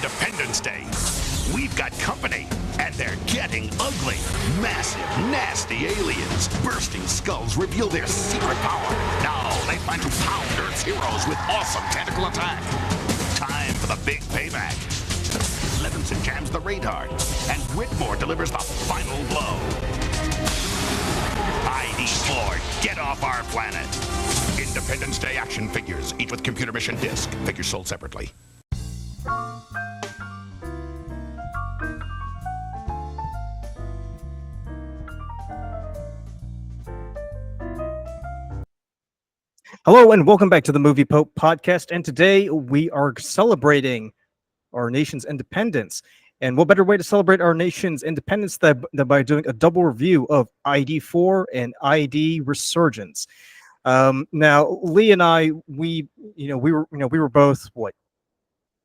Independence Day. We've got company, and they're getting ugly. Massive, nasty aliens. Bursting skulls reveal their secret power. Now they plan to pound Earth's heroes with awesome tentacle attack. Time for the big payback. Levinson jams the radar, and Whitmore delivers the final blow. ID4, get off our planet. Independence Day action figures, each with computer mission disc. Figures sold separately. Hello and welcome back to the Movie Pope podcast. And today we are celebrating our nation's independence. And what better way to celebrate our nation's independence than by doing a double review of ID4 and ID Resurgence. Now, Lee and I, we were both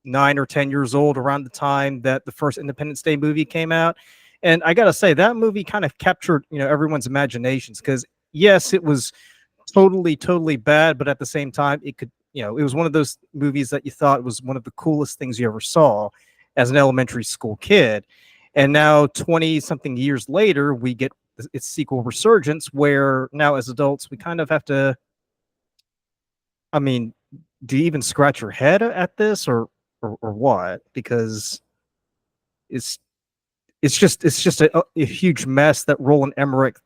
9 or 10 years old around the time that the first Independence Day movie came out. And I gotta say, that movie kind of captured everyone's imaginations, because yes, it was totally bad, but at the same time, it was one of those movies that you thought was one of the coolest things you ever saw as an elementary school kid. And now 20 something years later, we get its sequel, Resurgence, where now as adults we kind of have to, do you even scratch your head at this or what? Because it's just a huge mess that Roland Emmerich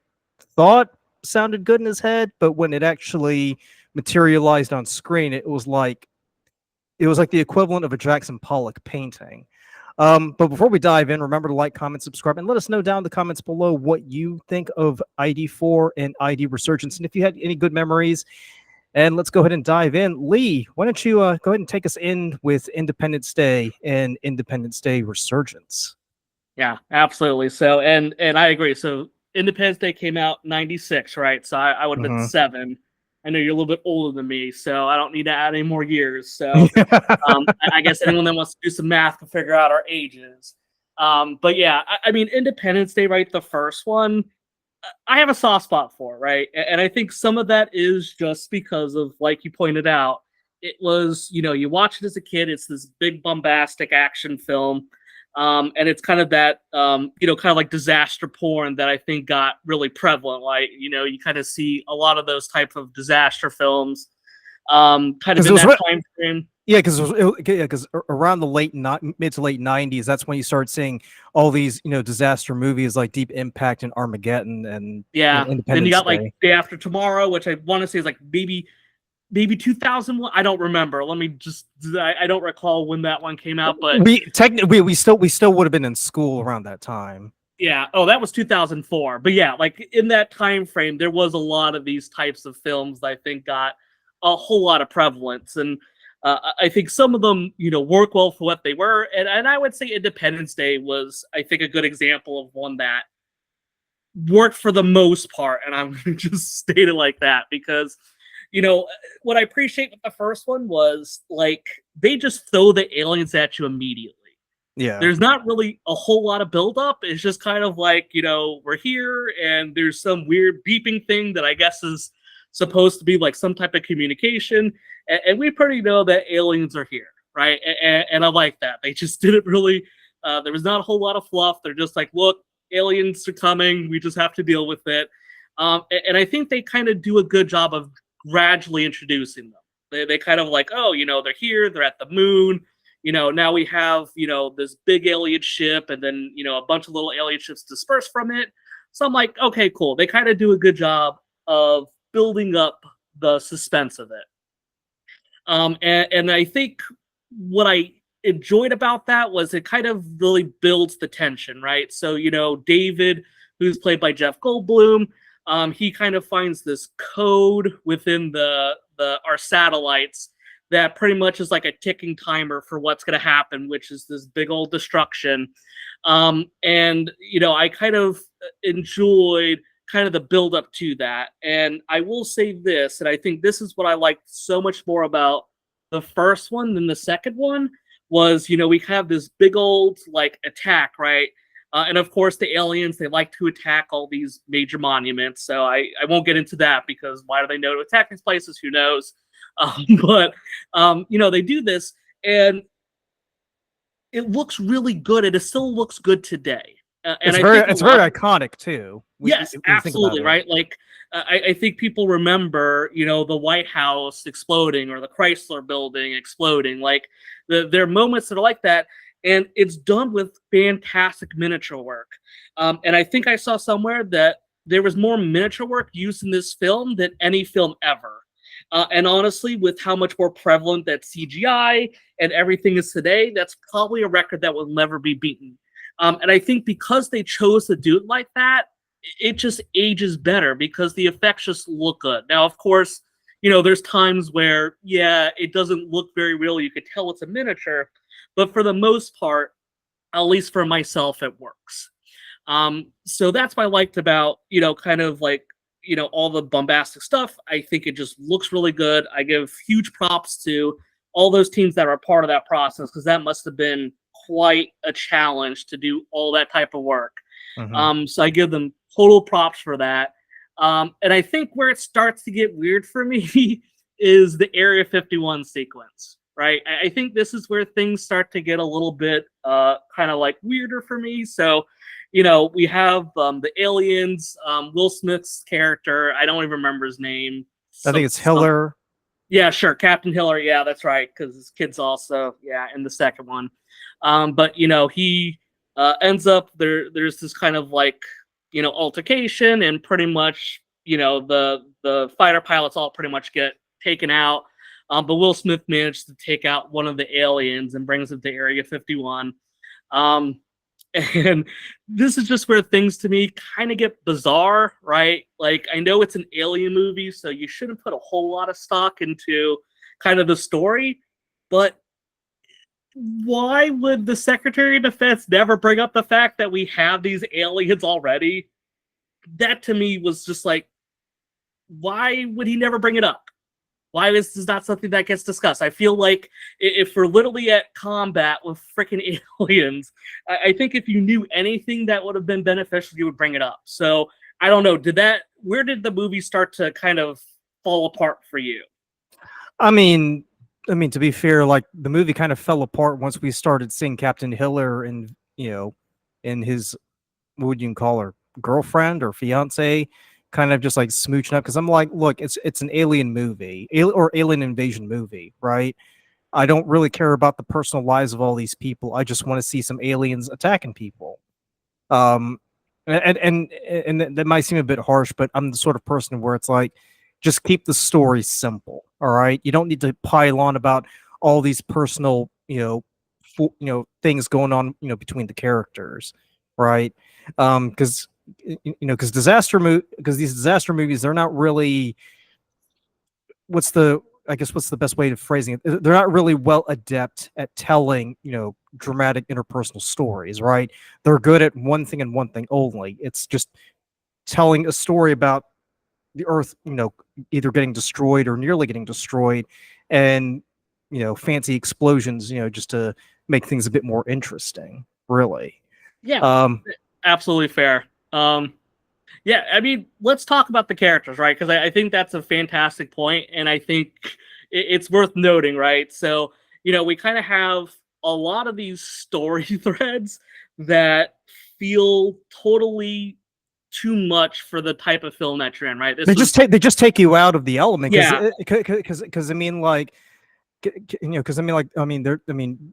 thought sounded good in his head, but when it actually materialized on screen, it was like the equivalent of a Jackson Pollock painting. But before we dive in, remember to like, comment, subscribe, and let us know down in the comments below what you think of ID4 and ID Resurgence, and if you had any good memories. And let's go ahead and dive in. Lee, why don't you go ahead and take us in with Independence Day and Independence Day Resurgence? Yeah, absolutely. So, and I agree. So Independence Day came out 96, right? So I would have been 7. I know you're a little bit older than me, so I don't need to add any more years. So I guess anyone that wants to do some math can figure out our ages. But yeah, I mean, Independence Day, right? The first one, I have a soft spot for, right? And I think some of that is just because of, like you pointed out, it was, you watch it as a kid, it's this big bombastic action film. And it's kind of that, kind of like disaster porn that I think got really prevalent. Like, you kind of see a lot of those type of disaster films, kind of in that time frame. Yeah, because around the mid to late 90s, that's when you start seeing all these, disaster movies like Deep Impact and Armageddon and Independence Then you got Day. like Day After Tomorrow, which I want to say is like maybe 2001. I don't remember. I don't recall when that one came out, but we still would have been in school around that time. Yeah. Oh, that was 2004. But yeah, like in that time frame, there was a lot of these types of films that I think got a whole lot of prevalence, and I think some of them, work well for what they were. And I would say Independence Day was, I think, a good example of one that worked for the most part. And I'm going to just state it like that because, what I appreciate with the first one was, like, they just throw the aliens at you immediately. Yeah. There's not really a whole lot of buildup. It's just kind of like, we're here and there's some weird beeping thing that I guess is supposed to be like some type of communication. And we pretty know that aliens are here, right? And I like that. They just didn't really, there was not a whole lot of fluff. They're just like, look, aliens are coming. We just have to deal with it. And I think they kind of do a good job of gradually introducing them. They kind of like, oh, they're here. They're at the moon. Now we have, this big alien ship and then, a bunch of little alien ships dispersed from it. So I'm like, okay, cool. They kind of do a good job of building up the suspense of it. And I think what I enjoyed about that was it kind of really builds the tension, right? So, David, who's played by Jeff Goldblum, he kind of finds this code within our satellites that pretty much is like a ticking timer for what's going to happen, which is this big old destruction. And, I kind of enjoyed kind of the build up to that. And I will say this, and I think this is what I liked so much more about the first one than the second one was, we have this big old like attack, right? And of course the aliens, they like to attack all these major monuments. So I won't get into that because why do they know to attack these places? Who knows? But they do this, and it looks really good, and it still looks good today. And It's I very think it's very iconic too. yes, When you think about absolutely, it. right? Like, I think people remember, the White House exploding or the Chrysler Building exploding. Like, there are moments that are like that, and it's done with fantastic miniature work. And I think I saw somewhere that there was more miniature work used in this film than any film ever. And honestly, with how much more prevalent that CGI and everything is today, that's probably a record that will never be beaten. And I think because they chose to do it like that, it just ages better because the effects just look good. Now, of course, there's times where, yeah, it doesn't look very real. You could tell it's a miniature, but for the most part, at least for myself, it works. So that's what I liked about, kind of like, all the bombastic stuff. I think it just looks really good. I give huge props to all those teams that are a part of that process because that must have been quite a challenge to do all that type of work. So I give them total props for that. And I think where it starts to get weird for me is the Area 51 sequence, right? I think this is where things start to get a little bit kind of like weirder for me. So, we have the aliens, Will Smith's character. I don't even remember his name. I think it's Hiller. Yeah, sure. Captain Hiller. Yeah, that's right. Because his kid's also, in the second one. But, he ends up there's this kind of like, altercation, and pretty much, the fighter pilots all pretty much get taken out. But Will Smith managed to take out one of the aliens and brings him to Area 51. And this is just where things to me kind of get bizarre, right? Like, I know it's an alien movie, so you shouldn't put a whole lot of stock into kind of the story, but why would the Secretary of Defense never bring up the fact that we have these aliens already? That to me was just like, why would he never bring it up? Why is this not something that gets discussed? I feel like if we're literally at combat with freaking aliens, I think if you knew anything that would have been beneficial, you would bring it up. So I don't know. Where did the movie start to kind of fall apart for you? I mean, to be fair, like the movie kind of fell apart once we started seeing Captain Hiller and in his, what would you call her, girlfriend or fiance, kind of just like smooching up. Because I'm like, look, it's an alien movie, or alien invasion movie, right? I don't really care about the personal lives of all these people. I just want to see some aliens attacking people. Um, and that might seem a bit harsh, but I'm the sort of person where it's like, just keep the story simple. All right, you don't need to pile on about all these personal, things going on, between the characters, right? Because because these disaster movies, they're not really, what's the best way of phrasing it? They're not really well adept at telling, dramatic interpersonal stories, right? They're good at one thing and one thing only. It's just telling a story about the Earth, either getting destroyed or nearly getting destroyed, and fancy explosions, just to make things a bit more interesting, really. Yeah, absolutely fair. Yeah, I mean, let's talk about the characters, right? Because I think that's a fantastic point, and I think it's worth noting, right? So, we kind of have a lot of these story threads that feel totally too much for the type of film that you're in, right? They just take you out of the element, Yeah. because I mean, like, because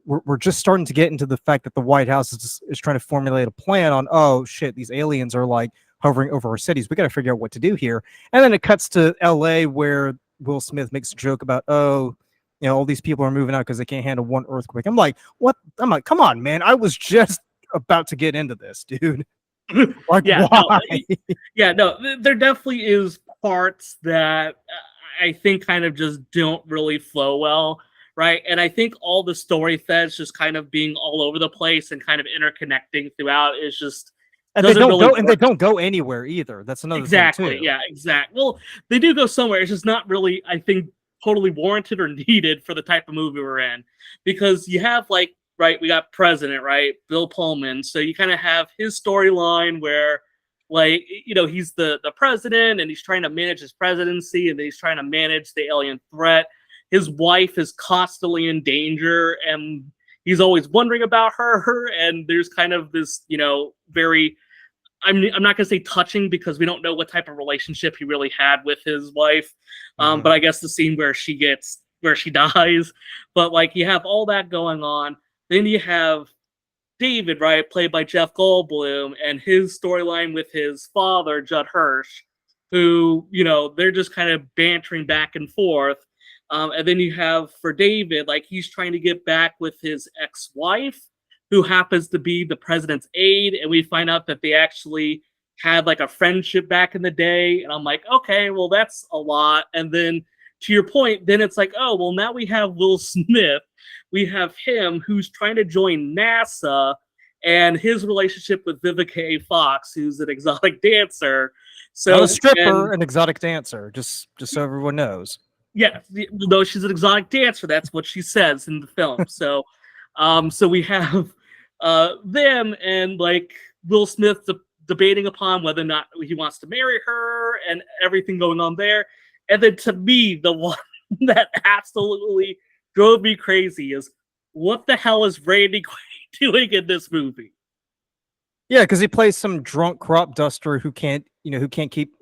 we're just starting to get into the fact that the White House is trying to formulate a plan on, oh shit, these aliens are like hovering over our cities. We got to figure out what to do here. And then it cuts to L.A. where Will Smith makes a joke about, oh, all these people are moving out because they can't handle one earthquake. I'm like, what? I'm like, come on, man. I was just about to get into this, dude. Like, Yeah, why? There definitely is parts that I think kind of just don't really flow well, right? And I think all the story threads just kind of being all over the place and kind of interconnecting throughout is just And they don't go anywhere either. That's another thing too. Yeah, exactly. Well, they do go somewhere. It's just not really, I think, totally warranted or needed for the type of movie we're in, because you have like, right, we got President, right, Bill Pullman. So you kind of have his storyline where, like, he's the president and he's trying to manage his presidency, and he's trying to manage the alien threat. His wife is constantly in danger, and he's always wondering about her, and there's kind of this, very, I'm not going to say touching because we don't know what type of relationship he really had with his wife. But I guess the scene where she dies, but like you have all that going on. Then you have David, right, played by Jeff Goldblum, and his storyline with his father, Judd Hirsch, who, they're just kind of bantering back and forth. And then you have for David, like he's trying to get back with his ex-wife, who happens to be the president's aide, and we find out that they actually had like a friendship back in the day. And I'm like, okay, well, that's a lot. And then to your point, then it's like, oh, well, now we have Will Smith. We have him who's trying to join NASA, and his relationship with Vivica A. Fox, who's an exotic dancer. So not a stripper, an exotic dancer, just so everyone knows. Yeah, though she's an exotic dancer, that's what she says in the film. So we have them and like Will Smith debating upon whether or not he wants to marry her and everything going on there. And then to me, the one that absolutely drove me crazy is what the hell is Randy Quaid doing in this movie? Yeah, because he plays some drunk crop duster who can't keep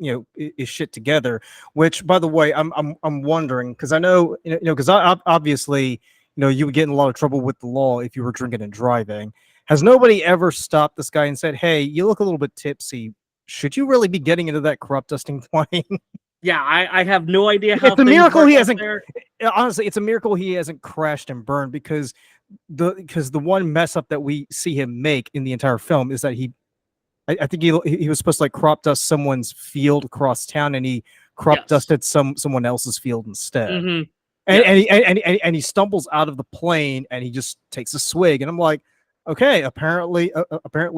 his shit together. Which, by the way, I'm wondering because I know because I obviously you would get in a lot of trouble with the law if you were drinking and driving. Has nobody ever stopped this guy and said, "Hey, you look a little bit tipsy. Should you really be getting into that crop dusting plane?" Yeah, I have no idea how. It's a miracle he hasn't. Honestly, it's a miracle he hasn't crashed and burned because the one mess up that we see him make in the entire film is that I think he was supposed to like crop dust someone's field across town, and he crop dusted someone else's field instead. Mm-hmm. And he stumbles out of the plane and he just takes a swig, and I'm like, okay, apparently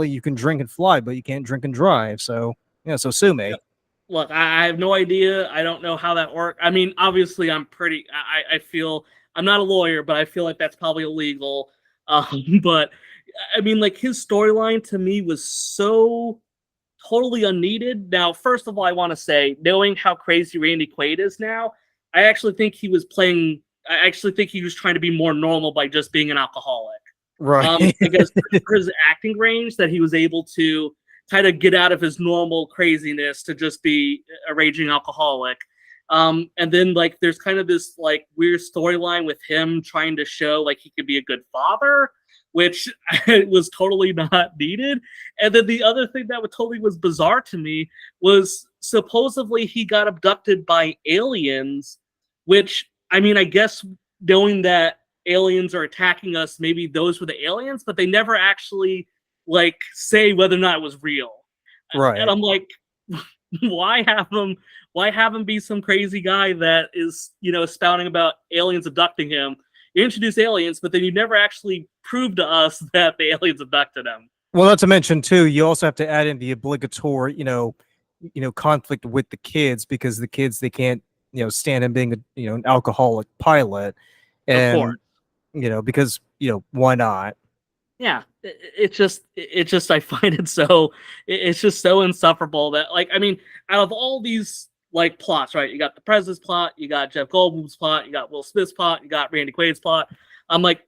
you can drink and fly, but you can't drink and drive. So so sue me. Yeah. Look, I have no idea. I don't know how that works. I mean, obviously, I feel I'm not a lawyer, but I feel like that's probably illegal. But I mean, like his storyline to me was so totally unneeded. Now, first of all, I want to say, knowing how crazy Randy Quaid is now, I actually think he was trying to be more normal by just being an alcoholic. Right. Because for his acting range, that he was able to kind of get out of his normal craziness to just be a raging alcoholic. And then like there's kind of this like weird storyline with him trying to show like he could be a good father, which was totally not needed. And then the other thing that totally was bizarre to me was supposedly he got abducted by aliens, which I mean, I guess knowing that aliens are attacking us, maybe those were the aliens, but they never actually like say whether or not it was real. Right. And I'm like, why have him be some crazy guy that is, spouting about aliens abducting him? You introduce aliens, but then you never actually prove to us that the aliens abducted him. Well, not to mention too, you also have to add in the obligatory, conflict with the kids, because the kids, they can't, stand him being an alcoholic pilot, and of course. Because why not? Yeah, it's just I find it so it's just so insufferable that like I mean, out of all these like plots, right? You got the president's plot, you got Jeff Goldblum's plot, you got Will Smith's plot, you got Randy Quaid's plot. I'm like,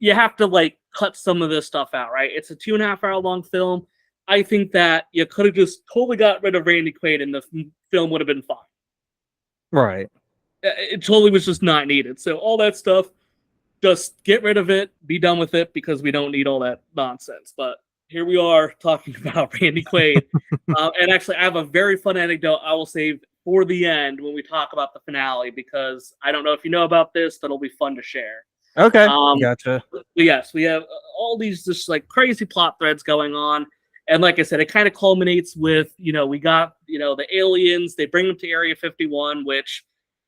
you have to like cut some of this stuff out, right? It's a 2.5 hour long film. I think that you could have just totally got rid of Randy Quaid and the film would have been fine. Right. It totally was just not needed. So all that stuff, just get rid of it, be done with it, because we don't need all that nonsense. But here we are talking about Randy Quaid. And actually, I have a very fun anecdote I will save for the end when we talk about the finale, because I don't know if you know about this, but it'll be fun to share. Okay, gotcha. But yes, we have all these just like crazy plot threads going on. And like I said, it kind of culminates with, we got, the aliens, they bring them to Area 51, which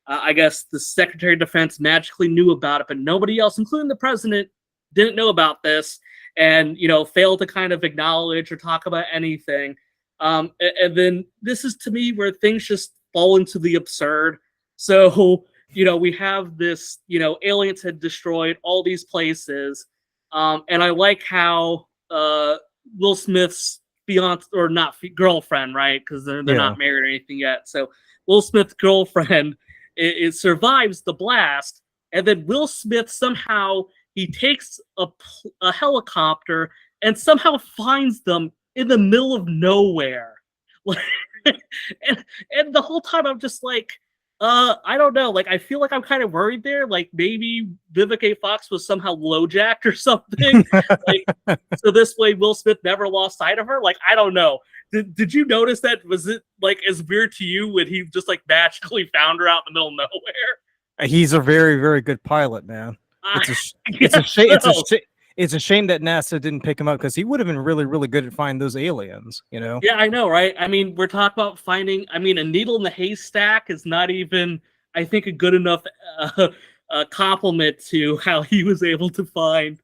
I guess the Secretary of Defense magically knew about it, but nobody else, including the president, didn't know about this, and failed to kind of acknowledge or talk about anything. And then this is to me where things just fall into the absurd. So we have this, aliens had destroyed all these places, and I like how Will Smith's fiance, or not girlfriend, right? Because they're not married or anything yet. So Will Smith's girlfriend it survives the blast, and then Will Smith somehow he takes a helicopter and somehow finds them in the middle of nowhere. and the whole time I'm just like, I don't know. Like, I feel like I'm kind of worried there. Like, maybe Vivica A. Fox was somehow lowjacked or something. Like, so this way Will Smith never lost sight of her. Like, I don't know. Did you notice that? Was it like as weird to you when he just like magically found her out in the middle of nowhere? He's a very, very good pilot, man. It's a shame. It's a shame that NASA didn't pick him up because he would have been really, really good at finding those aliens. You know? Yeah, I know, right? I mean, we're talking about finding. I mean, a needle in the haystack is not even, I think, a good enough compliment to how he was able to find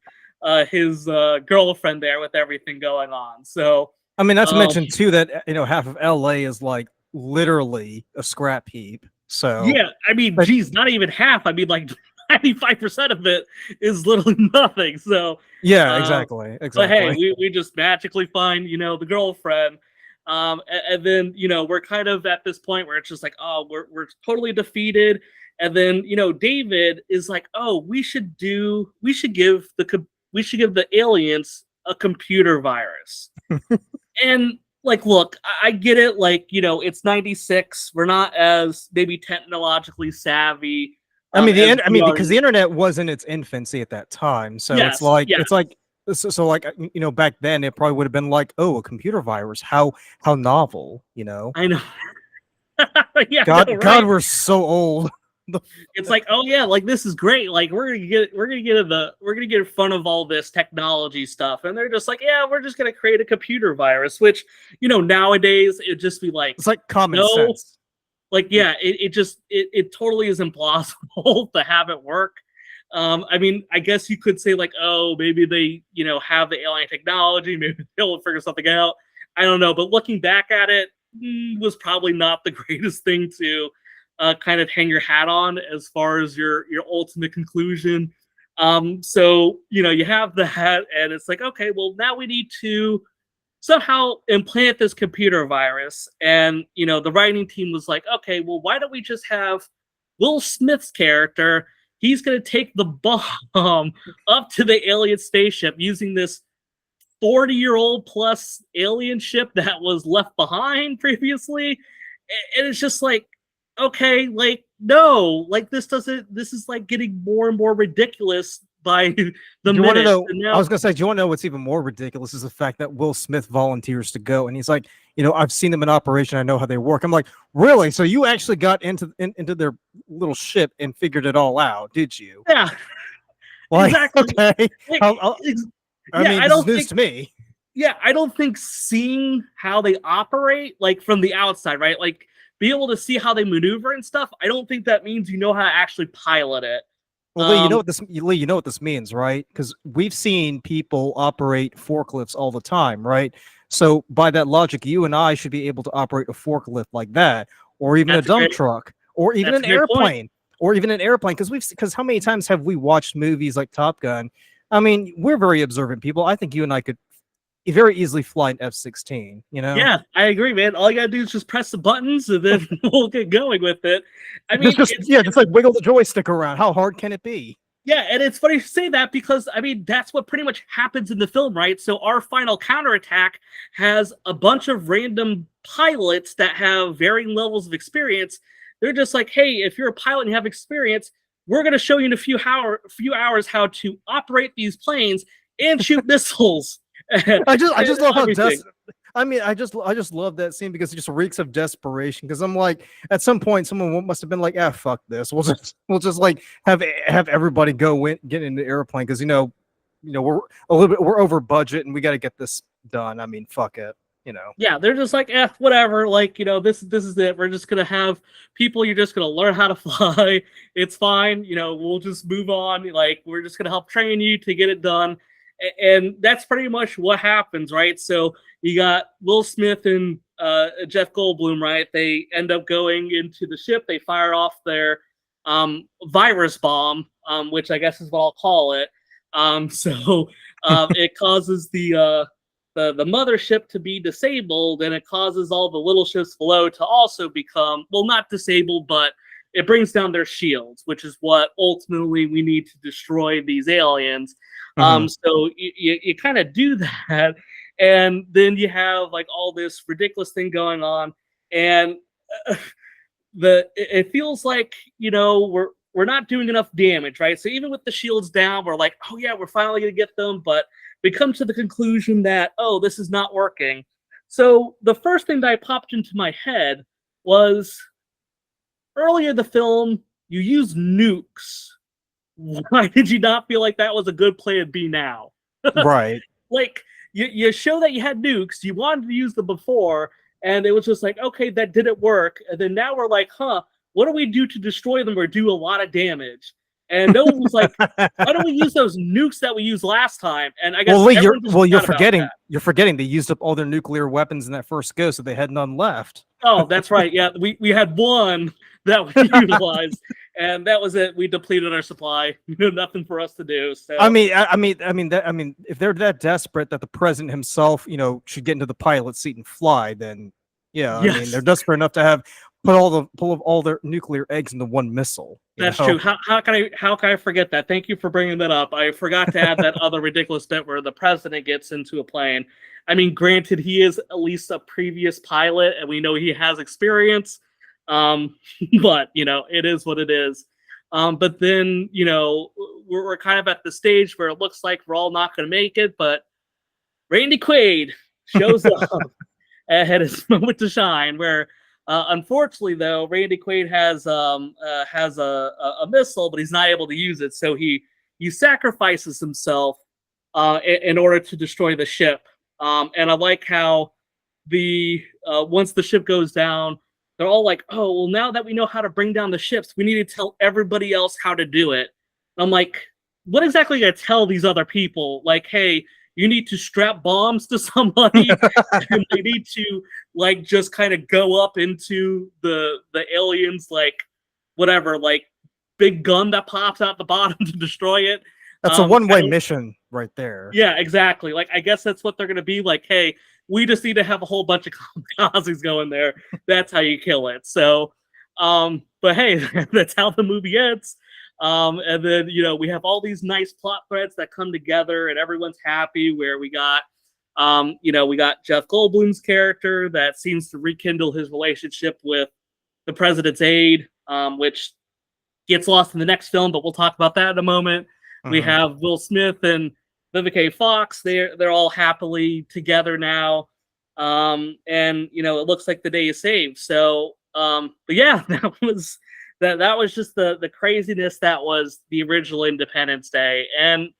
his girlfriend there with everything going on. So, I mean, not to mention too that half of LA is like literally a scrap heap. So yeah, I mean, geez, not even half. I mean, like 95% of it is literally nothing. So yeah, exactly. But hey, we just magically find the girlfriend, and then we're kind of at this point where it's just like, oh, we're totally defeated, and then David is like, oh, we should give the aliens a computer virus. And like, look, I get it. Like, it's 96. We're not as maybe technologically savvy. I mean, because the internet was in its infancy at that time, so yes, it's like yes. it's like so like back then it probably would have been like, oh, a computer virus, how novel, I know. Yeah, God, I know, right? God, we're so old. It's like, oh yeah, like this is great. Like we're gonna get in front of all this technology stuff, and they're just like, yeah, we're just gonna create a computer virus, which nowadays it'd just be like, it's like common sense. Like, yeah, it totally is implausible to have it work. I mean, I guess you could say like, oh, maybe they have the alien technology, maybe they'll figure something out. I don't know, but looking back at it, was probably not the greatest thing to kind of hang your hat on as far as your ultimate conclusion. So you have that, and it's like, okay, well, now we need to somehow implant this computer virus. And the writing team was like, okay, well, why don't we just have Will Smith's character? He's going to take the bomb up to the alien spaceship using this 40-year-old plus alien ship that was left behind previously. And it's just like, okay, like, no, like this is like getting more and more ridiculous by the minute. I was gonna say, do you want to know what's even more ridiculous is the fact that Will Smith volunteers to go, and he's like, I've seen them in operation, I know how they work. I'm like, really? So you actually got into their little ship and figured it all out, did you? Yeah, like, exactly. Okay. I mean, this is news to me. Yeah, I don't think seeing how they operate, like from the outside, right? Like be able to see how they maneuver and stuff. I don't think that means you know how to actually pilot it. Well, Lee, you know what this means, right? Because we've seen people operate forklifts all the time, right? So by that logic, you and I should be able to operate a forklift like that, or even a dump truck, or even an airplane, because how many times have we watched movies like Top Gun? I mean, we're very observant people. I think you and I could very easily fly an F-16, Yeah, I agree, man. All you gotta do is just press the buttons and then we'll get going with it. I mean, just like wiggle the joystick around. How hard can it be? Yeah, and it's funny you say that because, I mean, that's what pretty much happens in the film, right? So our final counterattack has a bunch of random pilots that have varying levels of experience. They're just like, hey, if you're a pilot and you have experience, we're going to show you in a few hours how to operate these planes and shoot missiles. I just love how I just love that scene because it just reeks of desperation. Because I'm like, at some point, someone must have been like, "Ah, fuck this. We'll just like have everybody get in the airplane because we're over budget and we got to get this done. I mean, fuck it. Yeah, they're just like, whatever. Like, this is it. We're just gonna have people. You're just gonna learn how to fly. It's fine. We'll just move on. Like, we're just gonna help train you to get it done. And that's pretty much what happens, right? So you got Will Smith and Jeff Goldblum, right? They end up going into the ship. They fire off their virus bomb, which I guess is what I'll call it. So it causes the mothership to be disabled, and it causes all the little ships below to also become, well, not disabled, but it brings down their shields, which is what ultimately we need to destroy these aliens. So you kind of do that, and then you have like all this ridiculous thing going on, and it feels like, you know, we're not doing enough damage, right? So even with the shields down, we're like, oh yeah, we're finally gonna get them, but we come to the conclusion that, oh, this is not working. So the first thing that popped into my head was, earlier in the film, you used nukes. Why did you not feel like that was a good plan B now? Right. Like, you show that you had nukes, you wanted to use them before, and it was just like, okay, that didn't work. And then now we're like, huh, what do we do to destroy them or do a lot of damage? And no one was like, why don't we use those nukes that we used last time? And I guess you're forgetting they used up all their nuclear weapons in that first go, so they had none left. Oh, that's right. Yeah, we had one that we utilized, and that was it. We depleted our supply. Nothing for us to do. So I mean, if they're that desperate that the president himself, you know, should get into the pilot seat and fly, then yeah, yes. I mean, they're desperate enough to have pull of all their nuclear eggs into one missile. That's true. How can I forget that? Thank you for bringing that up. I forgot to add that other ridiculous bit where the president gets into a plane. I mean, granted, he is at least a previous pilot, and we know he has experience. But you know, it is what it is. But then, you know, we're kind of at the stage where it looks like we're all not going to make it. But Randy Quaid shows up and had his moment to shine. Where unfortunately, though, Randy Quaid has a missile, but he's not able to use it. So he sacrifices himself in order to destroy the ship. And I like how once the ship goes down, they're all like, oh, well, now that we know how to bring down the ships, we need to tell everybody else how to do it. And I'm like, what exactly are you gonna tell these other people? Like, hey, you need to strap bombs to somebody, and they need to like just kind of go up into the aliens, like whatever, like big gun that pops out the bottom to destroy it. That's a one-way mission right there. Yeah, exactly. Like, I guess that's what they're gonna be like. Hey, we just need to have a whole bunch of kamikazes going there. That's how you kill it. So, but hey, that's how the movie ends. And then, you know, we have all these nice plot threads that come together and everyone's happy, where we got, you know, we got Jeff Goldblum's character that seems to rekindle his relationship with the president's aide, which gets lost in the next film, but we'll talk about that in a moment. We have Will Smith and Vivica Fox. They're all happily together now. And you know, it looks like the day is saved. So but yeah, that was just the craziness that was the original Independence Day. And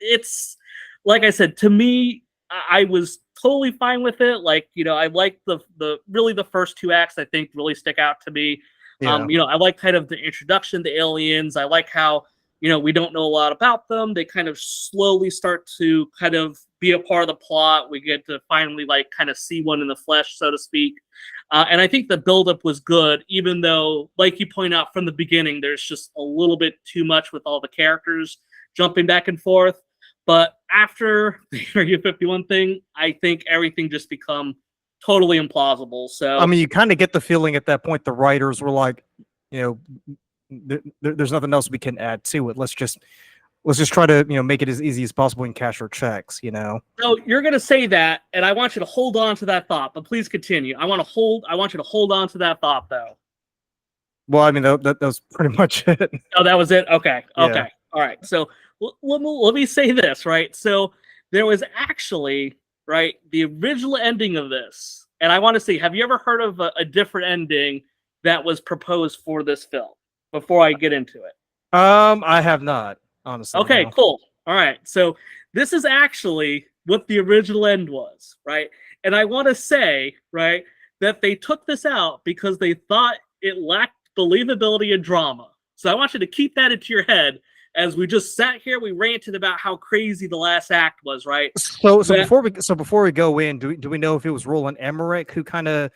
it's, like I said, to me, I was totally fine with it. Like, you know, I like the really the first two acts, I think, really stick out to me. Yeah. You know, I like kind of the introduction to aliens. I like how, you know, we don't know a lot about them. They kind of slowly start to kind of be a part of the plot. We get to finally like kind of see one in the flesh, so to speak. And I think the buildup was good, even though, like you point out from the beginning, there's just a little bit too much with all the characters jumping back and forth. But after the Area 51 thing, I think everything just become totally implausible. So I mean, you kind of get the feeling at that point the writers were like, you know, there's nothing else we can add to it. Let's just try to, you know, make it as easy as possible and cash our checks, you know. So you're gonna say that, and I want you to hold on to that thought, but please continue. I want you to hold on to that thought, though. Well, I mean, that was pretty much it. Oh, that was it. Okay. Yeah. All right. So let me say this, right? So there was actually, right, the original ending of this, and I want to see, have you ever heard of a different ending that was proposed for this film? Before I get into it, I have not, honestly. Okay, no. cool. All right, so this is actually what the original end was, right? And I want to say, right, that they took this out because they thought it lacked believability and drama. So I want you to keep that into your head as we just sat here. We ranted about how crazy the last act was, right? So before we go in, do we know if it was Roland Emmerich who kind of,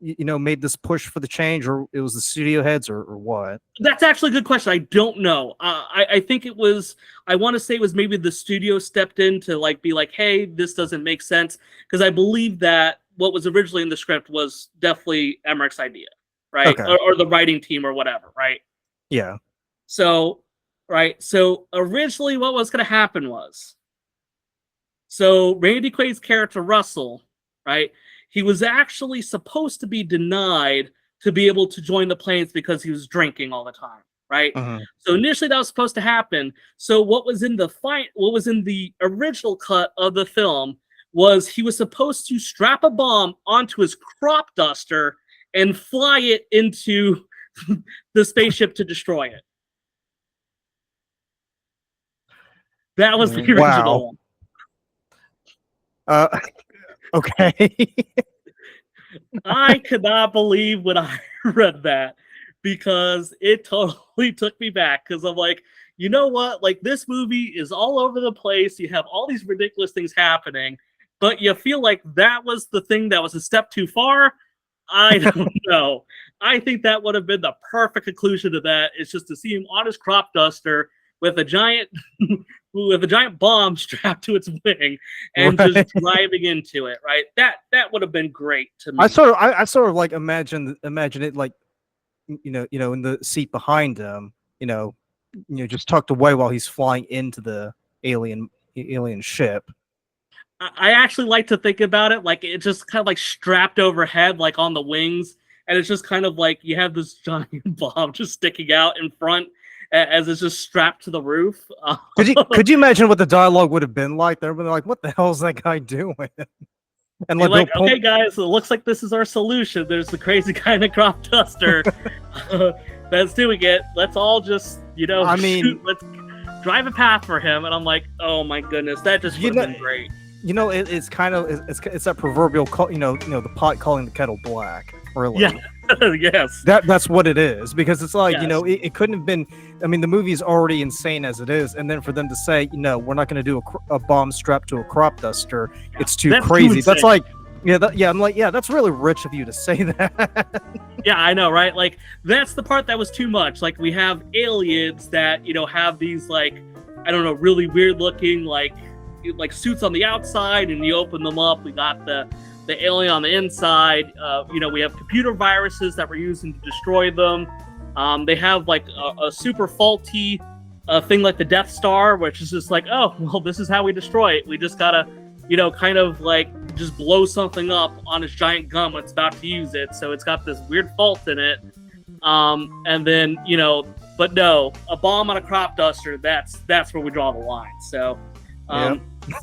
you know, made this push for the change, or it was the studio heads, or what? That's actually a good question. I don't know. I think it was, I want to say it was maybe the studio stepped in to like be like, hey, this doesn't make sense. Because I believe that what was originally in the script was definitely Emmerich's idea, right? Okay. Or the writing team or whatever, right? Yeah. So, right. So originally, what was going to happen was, so Randy Quaid's character Russell, right? He was actually supposed to be denied to be able to join the planes because he was drinking all the time, right? Mhm. So initially that was supposed to happen. So what was in the original cut of the film was he was supposed to strap a bomb onto his crop duster and fly it into the spaceship to destroy it. That was the original one. Okay. I could not believe when I read that, because it totally took me back, because I'm like, you know what? Like, this movie is all over the place. You have all these ridiculous things happening, but you feel like that was the thing that was a step too far. I don't know. I think that would have been the perfect conclusion to that. It's just to see him on his crop duster with a giant bomb strapped to its wing and just driving into it, right? That would have been great to me. I sort of like imagine it like, you know, in the seat behind him, just tucked away while he's flying into the alien ship. I actually like to think about it like it's just kind of like strapped overhead, like on the wings, and it's just kind of like you have this giant bomb just sticking out in front as it's just strapped to the roof. Could you imagine what the dialogue would have been like? They're like, "What the hell is that guy doing?" And like, okay, guys, it looks like this is our solution. There's the crazy guy in a crop duster that's doing it. Let's all just, let's drive a path for him. And I'm like, oh my goodness, that just would have been great. It's kind of it's that proverbial the pot calling the kettle black. Really? Yeah. Yes. That's what it is, because it's like, Yes. It couldn't have been. I mean, the movie is already insane as it is, and then for them to say, we're not going to do a bomb strapped to a crop duster, it's too crazy. That's like, I'm like, that's really rich of you to say that. Yeah, I know, right? Like, that's the part that was too much. Like, we have aliens that have these, like, I don't know, really weird looking like suits on the outside, and you open them up, we got the alien on the inside. We have computer viruses that we're using to destroy them. They have like a super faulty thing like the Death Star, which is just like, oh, well, this is how we destroy it. We just gotta, kind of like just blow something up on its giant gun when it's about to use it. So it's got this weird fault in it. And then, but no, a bomb on a crop duster, that's where we draw the line. So,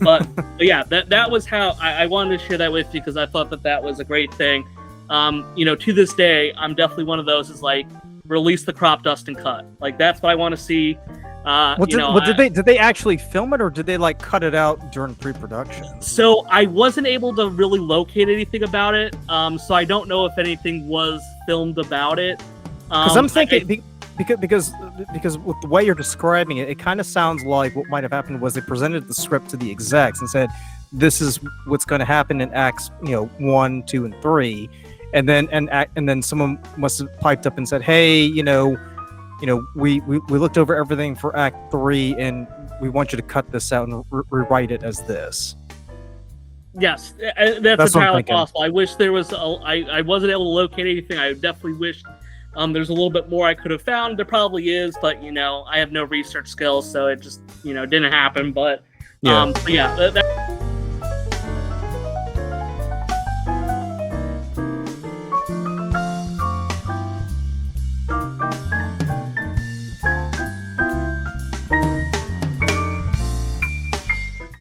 but yeah, that was how I wanted to share that with you, because I thought that was a great thing. To this day, I'm definitely one of those is like, release the crop dust and cut. Like, that's what I want to see. Did they actually film it, or did they like cut it out during pre-production? So I wasn't able to really locate anything about it. So I don't know if anything was filmed about it. Because I'm thinking, because with the way you're describing it, it kind of sounds like what might have happened was they presented the script to the execs and said, "This is what's going to happen in acts, 1, 2, and 3," and then someone must have piped up and said, "Hey, we looked over everything for Act 3, and we want you to cut this out and rewrite it as this." Yes, that's entirely possible. I wish there was. I wasn't able to locate anything. I definitely wish there's a little bit more I could have found. There probably is, but I have no research skills, so it just didn't happen. But yeah.